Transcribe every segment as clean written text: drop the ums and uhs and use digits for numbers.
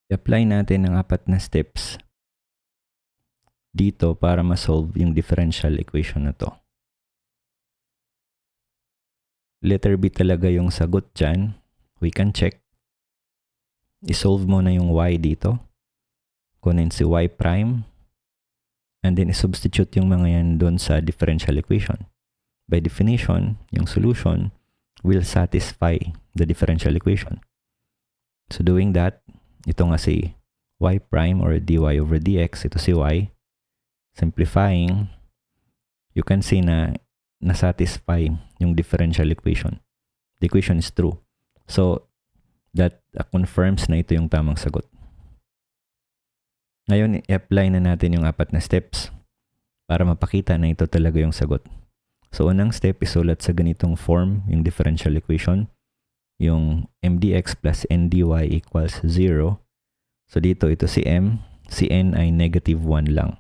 I-apply natin ang 4 na steps dito para ma-solve yung differential equation na to. Letter B talaga yung sagot dyan. We can check. I-solve mo na yung y dito. Kunin si y prime. And then i-substitute yung mga yan doon sa differential equation. By definition, yung solution will satisfy the differential equation. So doing that, ito nga si y prime or dy over dx, ito si y. Simplifying, you can see na na-satisfy yung differential equation. The equation is true. So that confirms na ito yung tamang sagot. Ngayon, i-apply na natin yung 4 na steps para mapakita na ito talaga yung sagot. So, unang step, isulat sa ganitong form yung differential equation. Yung mdx plus ndy equals 0. So, dito, ito si m. Si n ay negative 1 lang.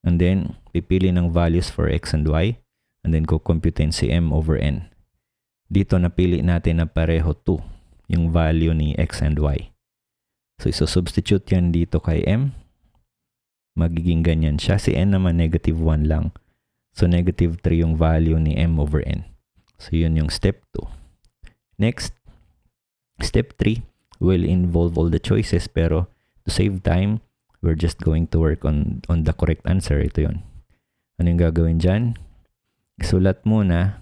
And then, pipili ng values for x and y. And then, kukomputin si m over n. Dito, napili natin na pareho 2, yung value ni x and y. So, iso-substitute yan dito kay m. Magiging ganyan siya. Si n naman negative 1 lang. So, negative 3 yung value ni m over n. So, yun yung step 2. Next, step 3 will involve all the choices. Pero, to save time, we're just going to work on the correct answer. Ito yun. Ano yung gagawin dyan? Isulat muna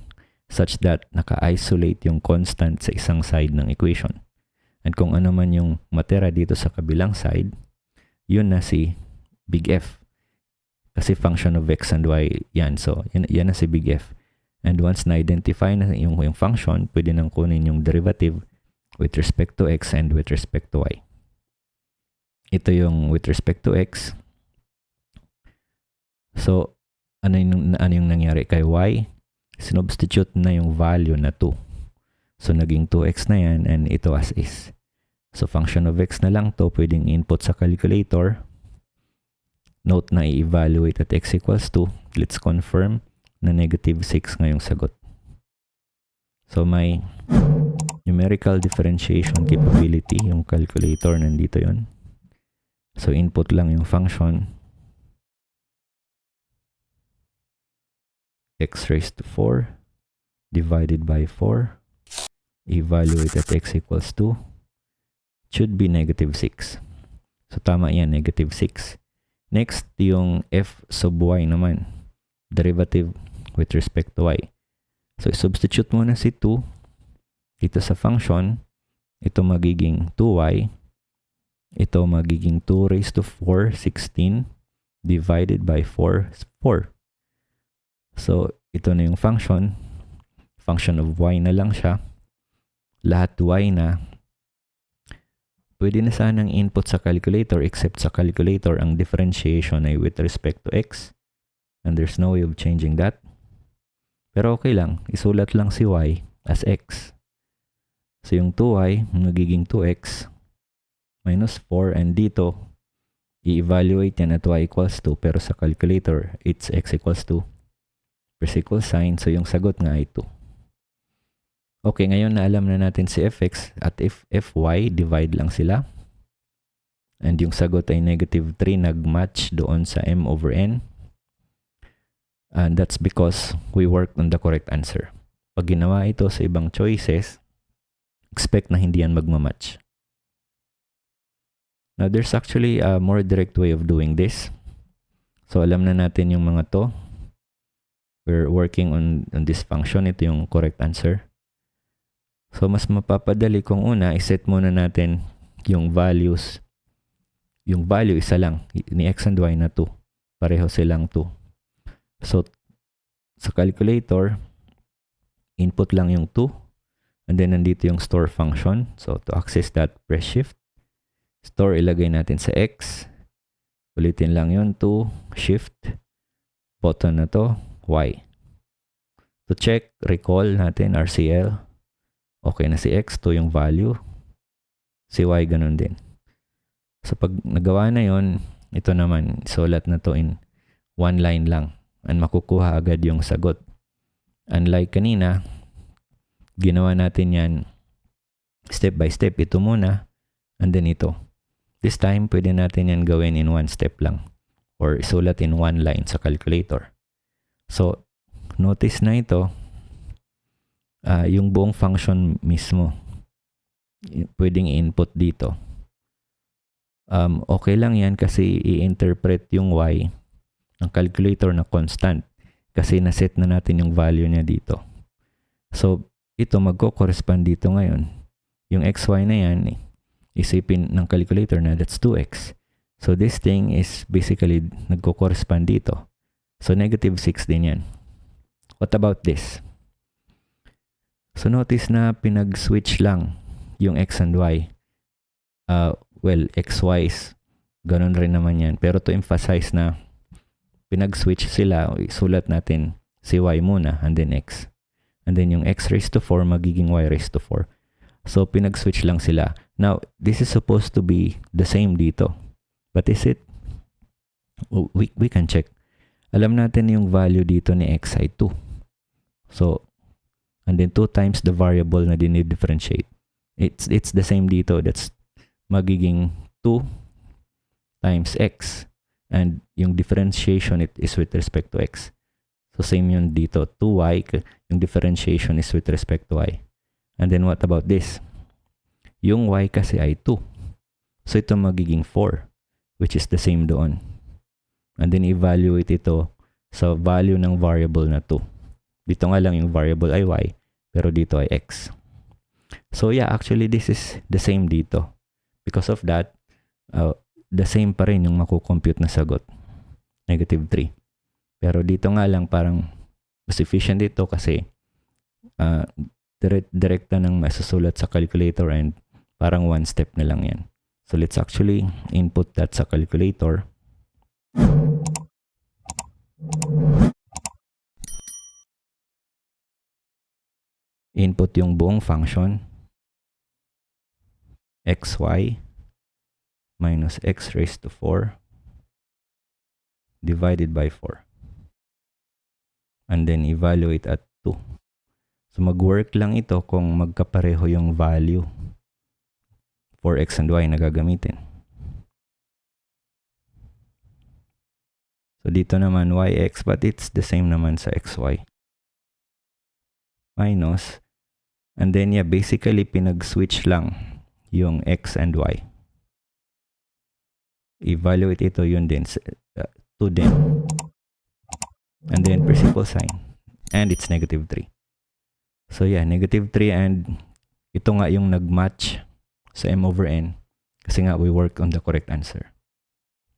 such that naka-isolate yung constant sa isang side ng equation. And kung ano man yung matira dito sa kabilang side, yun na si big F. Kasi function of x and y yan. So, yan na si big F. And once na-identify na yung function, pwede nang kunin yung derivative with respect to x and with respect to y. Ito yung with respect to x. So, ano yung nangyari kay y? Sinubstitute na yung value na 2. So, naging 2x na yan and ito as is. So, function of x na lang to. Pwedeng input sa calculator. Note na i-evaluate at x equals 2. Let's confirm na negative 6 ngayong sagot. So, may numerical differentiation capability. Yung calculator, nandito yon. So, input lang yung function. X raised to 4 divided by 4. Evaluate at x equals 2. Should be negative 6. So, tama yan, negative 6. Next, yung f sub y naman. Derivative with respect to y. So, substitute muna si 2 dito sa function. Ito magiging 2y. Ito magiging 2 raised to 4, 16. Divided by 4 is 4. So, ito na yung function. Function of y na lang siya. Lahat y na. Pwede na sanang input sa calculator except sa calculator ang differentiation ay with respect to x. And there's no way of changing that. Pero okay lang. Isulat lang si y as x. So yung 2y magiging 2x minus 4 and dito i-evaluate yan at y equals 2 pero sa calculator it's x equals 2. First equal sign. So yung sagot nga ay 2. Okay, ngayon na alam na natin si fx at if fy, divide lang sila. And yung sagot ay negative 3, nag-match doon sa m over n. And that's because we worked on the correct answer. Pag ginawa ito sa ibang choices, expect na hindi yan magmamatch. Now, there's actually a more direct way of doing this. So, alam na natin yung mga to. We're working on this function. Ito yung correct answer. So, mas mapapadali kung una, iset muna natin yung values. Yung value, isa lang. Ni x and y na 2. Pareho silang 2. So, sa calculator, input lang yung 2. And then, nandito yung store function. So, to access that, press shift. Store, ilagay natin sa x. Ulitin lang yun, 2, shift. Button na to, y. To check, recall natin, RCL. Okay na si x, 2 yung value. Si y, ganun din. So, pag nagawa na yon, ito naman, sulat na to in one line lang. And makukuha agad yung sagot. Unlike kanina, ginawa natin yan step by step. Ito muna, and then ito. This time, pwede natin yan gawin in one step lang or isulat in one line sa calculator. So, notice na ito, yung buong function mismo, pwedeng i-input dito. Okay lang yan kasi i-interpret yung y ng calculator na constant kasi naset na natin yung value niya dito. So, ito magko-correspond dito ngayon. Yung xy na yan, isipin ng calculator na that's 2x. So, this thing is basically nagko-correspond dito. So, negative 6 din yan. What about this? So, notice na pinag-switch lang yung x and y. Well, xy is ganun rin naman yan. Pero to emphasize na pinag-switch sila, isulat natin si y muna and then x. And then yung x raised to 4 magiging y raised to 4. So, pinag-switch lang sila. Now, this is supposed to be the same dito. But is it? We can check. Alam natin yung value dito ni x ay 2. So, and then 2 times the variable na dinidifferentiate. It's the same dito. That's magiging 2 times x. And yung differentiation is with respect to x. So, same yun dito. 2y, yung differentiation is with respect to y. And then what about this? Yung y kasi ay 2. So, ito magiging 4, which is the same doon. And then, evaluate ito sa value ng variable na 2. Dito nga lang yung variable ay y, pero dito ay x. So, yeah, actually, this is the same dito. Because of that, the same pa rin yung makukompute na sagot. Negative 3. Pero dito nga lang parang mas efficient dito kasi direkta nang masusulat sa calculator and parang one step na lang yan. So let's actually input that sa calculator. Input yung buong function xy minus x raised to 4 divided by 4. And then evaluate at 2. So mag-work lang ito kung magkapareho yung value for x and y na gagamitin. So dito naman yx, but it's the same naman sa xy. Minus, and then yeah, basically pinag-switch lang yung x and y. Evaluate ito, yun din, 2 din. And then principal sign. And it's negative 3. So yeah, negative 3 and ito nga yung nag-match sa m over n kasi nga we work on the correct answer.